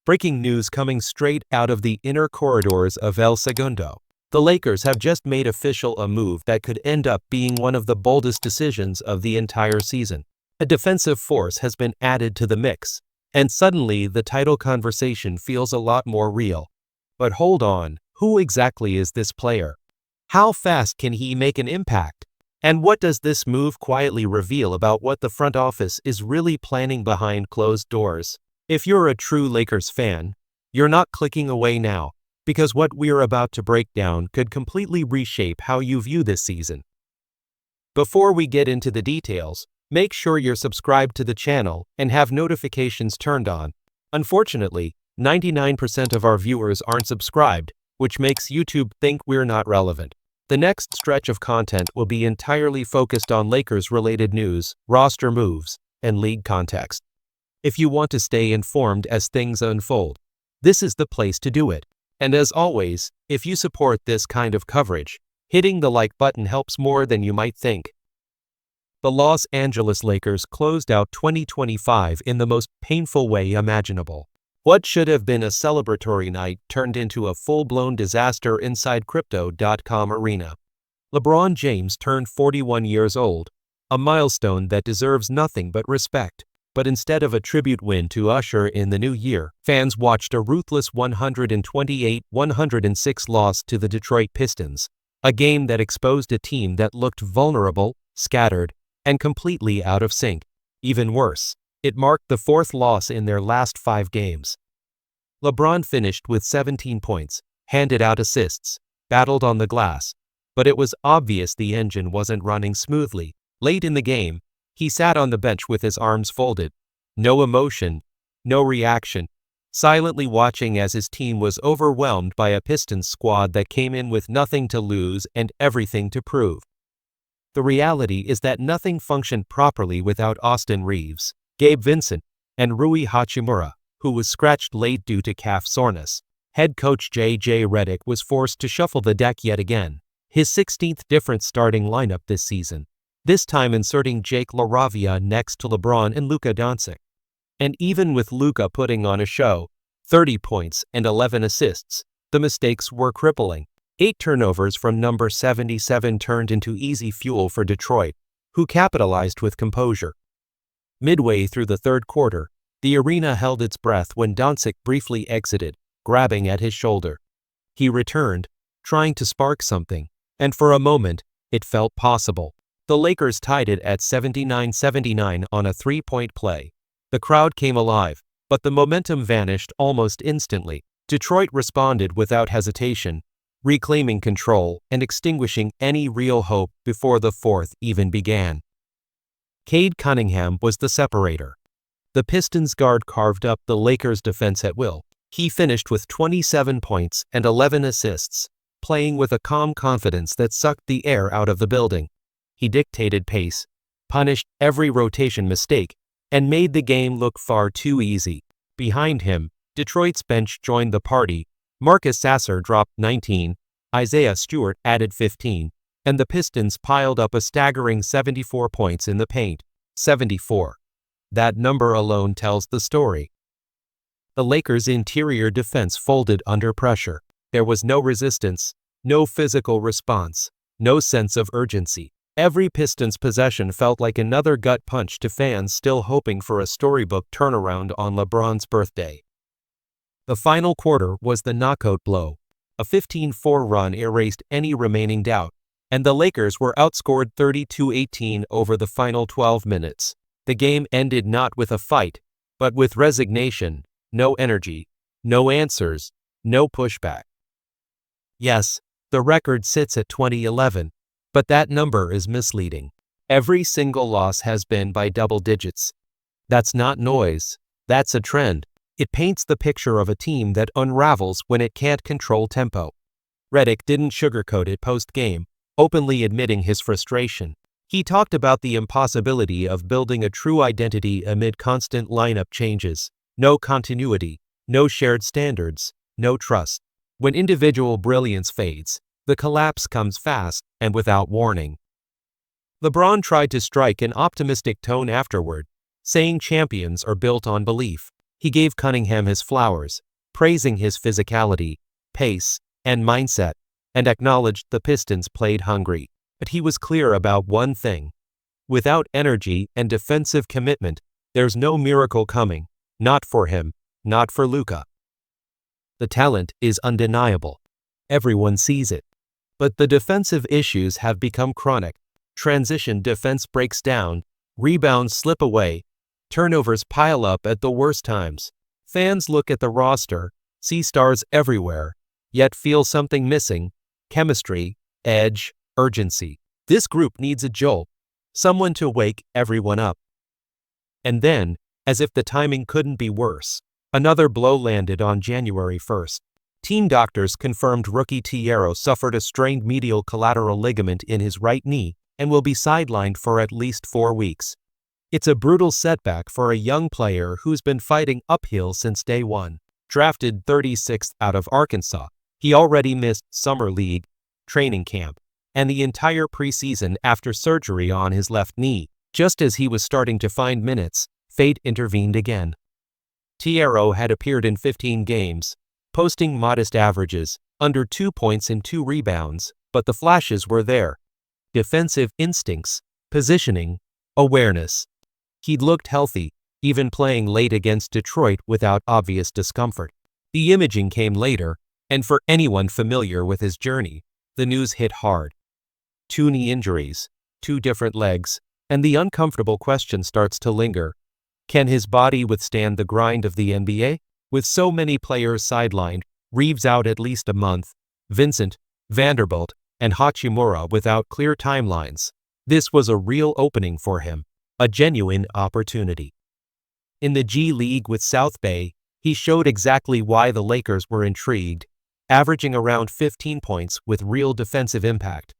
Breaking news coming straight out of the inner corridors of El Segundo. The Lakers have just made official a move that could end up being one of the boldest decisions of the entire season. A defensive force has been added to the mix, and suddenly the title conversation feels a lot more real. But hold on, who exactly is this player? How fast can he make an impact? And what does this move quietly reveal about what the front office is really planning behind closed doors? If you're a true Lakers fan, you're not clicking away now, because what we're about to break down could completely reshape how you view this season. Before we get into the details, make sure you're subscribed to the channel and have notifications turned on. Unfortunately, 99% of our viewers aren't subscribed, which makes YouTube think we're not relevant. The next stretch of content will be entirely focused on Lakers-related news, roster moves, and league context. If you want to stay informed as things unfold, this is the place to do it. And as always, if you support this kind of coverage, hitting the like button helps more than you might think. The Los Angeles Lakers closed out 2025 in the most painful way imaginable. What should have been a celebratory night turned into a full-blown disaster inside Crypto.com arena. LeBron James turned 41 years old, a milestone that deserves nothing but respect. But instead of a tribute win to usher in the new year, fans watched a ruthless 128-106 loss to the Detroit Pistons, a game that exposed a team that looked vulnerable, scattered, and completely out of sync. Even worse, it marked the fourth loss in their last 5 games. LeBron finished with 17 points, handed out assists, battled on the glass, but it was obvious the engine wasn't running smoothly. Late in the game, he sat on the bench with his arms folded, no emotion, no reaction, silently watching as his team was overwhelmed by a Pistons squad that came in with nothing to lose and everything to prove. The reality is that nothing functioned properly without Austin Reeves, Gabe Vincent, and Rui Hachimura, who was scratched late due to calf soreness. Head coach J.J. Redick was forced to shuffle the deck yet again, his 16th different starting lineup this season. This time inserting Jake LaRavia next to LeBron and Luka Doncic. And even with Luka putting on a show, 30 points and 11 assists, the mistakes were crippling. 8 turnovers from number 77 turned into easy fuel for Detroit, who capitalized with composure. Midway through the third quarter, the arena held its breath when Doncic briefly exited, grabbing at his shoulder. He returned, trying to spark something, and for a moment, it felt possible. The Lakers tied it at 79-79 on a 3-point play. The crowd came alive, but the momentum vanished almost instantly. Detroit responded without hesitation, reclaiming control and extinguishing any real hope before the fourth even began. Cade Cunningham was the separator. The Pistons guard carved up the Lakers' defense at will. He finished with 27 points and 11 assists, playing with a calm confidence that sucked the air out of the building. He dictated pace, punished every rotation mistake, and made the game look far too easy. Behind him, Detroit's bench joined the party. Marcus Sasser dropped 19, Isaiah Stewart added 15, and the Pistons piled up a staggering 74 points in the paint. 74. That number alone tells the story. The Lakers' interior defense folded under pressure. There was no resistance, no physical response, no sense of urgency. Every Pistons possession felt like another gut punch to fans still hoping for a storybook turnaround on LeBron's birthday. The final quarter was the knockout blow. A 15-4 run erased any remaining doubt, and the Lakers were outscored 32-18 over the final 12 minutes. The game ended not with a fight, but with resignation, no energy, no answers, no pushback. Yes, the record sits at 20-11. But that number is misleading. Every single loss has been by double digits. That's not noise, that's a trend. It paints the picture of a team that unravels when it can't control tempo. Redick didn't sugarcoat it post-game, openly admitting his frustration. He talked about the impossibility of building a true identity amid constant lineup changes, no continuity, no shared standards, no trust. When individual brilliance fades, the collapse comes fast and without warning. LeBron tried to strike an optimistic tone afterward, saying champions are built on belief. He gave Cunningham his flowers, praising his physicality, pace, and mindset, and acknowledged the Pistons played hungry. But he was clear about one thing. Without energy and defensive commitment, there's no miracle coming. Not for him, not for Luka. The talent is undeniable. Everyone sees it. But the defensive issues have become chronic. Transition defense breaks down, rebounds slip away, turnovers pile up at the worst times. Fans look at the roster, see stars everywhere, yet feel something missing: chemistry, edge, urgency. This group needs a jolt, someone to wake everyone up. And then, as if the timing couldn't be worse, another blow landed on January 1st. Team doctors confirmed rookie Thiero suffered a strained medial collateral ligament in his right knee and will be sidelined for at least 4 weeks. It's a brutal setback for a young player who's been fighting uphill since day one. Drafted 36th out of Arkansas, he already missed summer league, training camp, and the entire preseason after surgery on his left knee. Just as he was starting to find minutes, fate intervened again. Thiero had appeared in 15 games, posting modest averages, under 2 points and 2 rebounds, but the flashes were there. Defensive instincts, positioning, awareness. He'd looked healthy, even playing late against Detroit without obvious discomfort. The imaging came later, and for anyone familiar with his journey, the news hit hard. 2 knee injuries, 2 different legs, and the uncomfortable question starts to linger. Can his body withstand the grind of the NBA? With so many players sidelined, Reeves out at least a month, Vincent, Vanderbilt, and Hachimura without clear timelines, this was a real opening for him, a genuine opportunity. In the G League with South Bay, he showed exactly why the Lakers were intrigued, averaging around 15 points with real defensive impact.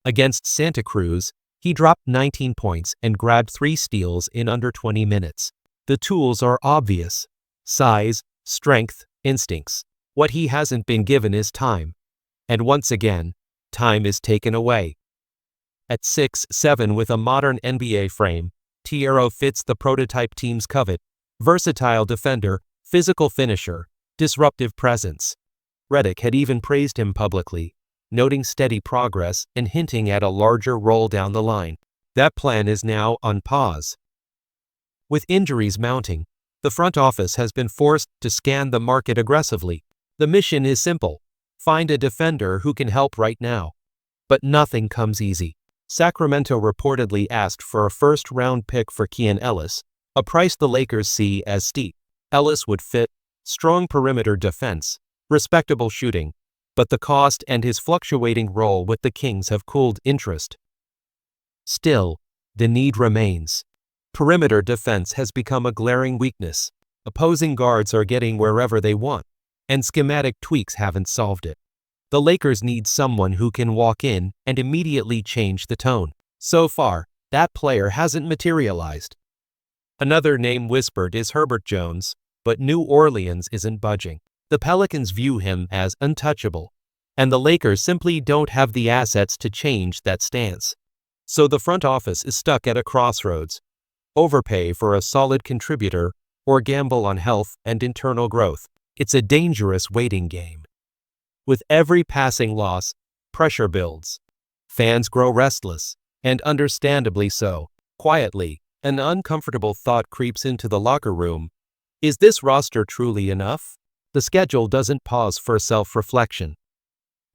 Against Santa Cruz, he dropped 19 points and grabbed 3 steals in under 20 minutes. The tools are obvious: size, strength, instincts. What he hasn't been given is time. And once again, time is taken away. At 6'7" with a modern NBA frame, Thiero fits the prototype teams covet: versatile defender, physical finisher, disruptive presence. Redick had even praised him publicly, noting steady progress and hinting at a larger role down the line. That plan is now on pause. With injuries mounting, the front office has been forced to scan the market aggressively. The mission is simple: find a defender who can help right now. But nothing comes easy. Sacramento reportedly asked for a first-round pick for Keon Ellis, a price the Lakers see as steep. Ellis would fit: strong perimeter defense, respectable shooting, but the cost and his fluctuating role with the Kings have cooled interest. Still, the need remains. Perimeter defense has become a glaring weakness. Opposing guards are getting wherever they want, and schematic tweaks haven't solved it. The Lakers need someone who can walk in and immediately change the tone. So far, that player hasn't materialized. Another name whispered is Herbert Jones, but New Orleans isn't budging. The Pelicans view him as untouchable, and the Lakers simply don't have the assets to change that stance. So the front office is stuck at a crossroads: overpay for a solid contributor, or gamble on health and internal growth. It's a dangerous waiting game. With every passing loss, pressure builds. Fans grow restless, and understandably so. Quietly, an uncomfortable thought creeps into the locker room: is this roster truly enough? The schedule doesn't pause for self-reflection.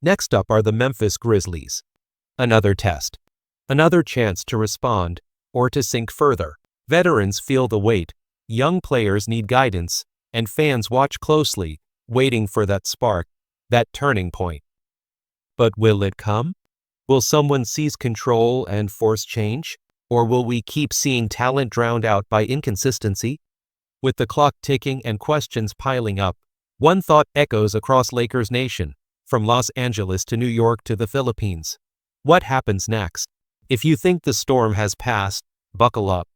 Next up are the Memphis Grizzlies. Another test. Another chance to respond, or to sink further. Veterans feel the weight, young players need guidance, and fans watch closely, waiting for that spark, that turning point. But will it come? Will someone seize control and force change? Or will we keep seeing talent drowned out by inconsistency? With the clock ticking and questions piling up, one thought echoes across Lakers Nation, from Los Angeles to New York to the Philippines. What happens next? If you think the storm has passed, buckle up.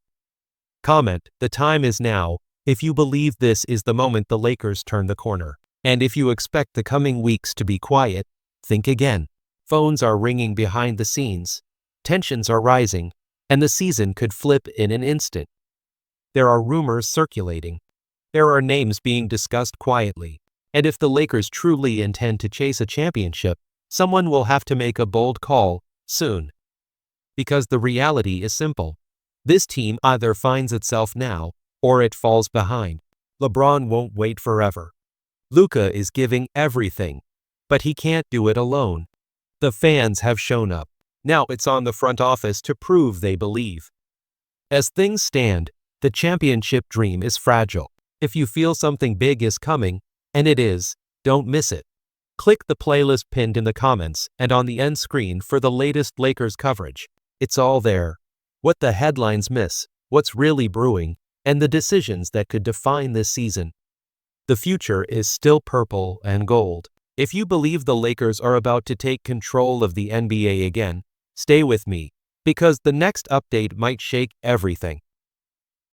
Comment: the time is now, if you believe this is the moment the Lakers turn the corner. And if you expect the coming weeks to be quiet, think again. Phones are ringing behind the scenes, tensions are rising, and the season could flip in an instant. There are rumors circulating. There are names being discussed quietly, and if the Lakers truly intend to chase a championship, someone will have to make a bold call, soon. Because the reality is simple. This team either finds itself now, or it falls behind. LeBron won't wait forever. Luka is giving everything, but he can't do it alone. The fans have shown up. Now it's on the front office to prove they believe. As things stand, the championship dream is fragile. If you feel something big is coming, and it is, don't miss it. Click the playlist pinned in the comments and on the end screen for the latest Lakers coverage. It's all there. What the headlines miss, what's really brewing, and the decisions that could define this season. The future is still purple and gold. If you believe the Lakers are about to take control of the NBA again, stay with me, because the next update might shake everything.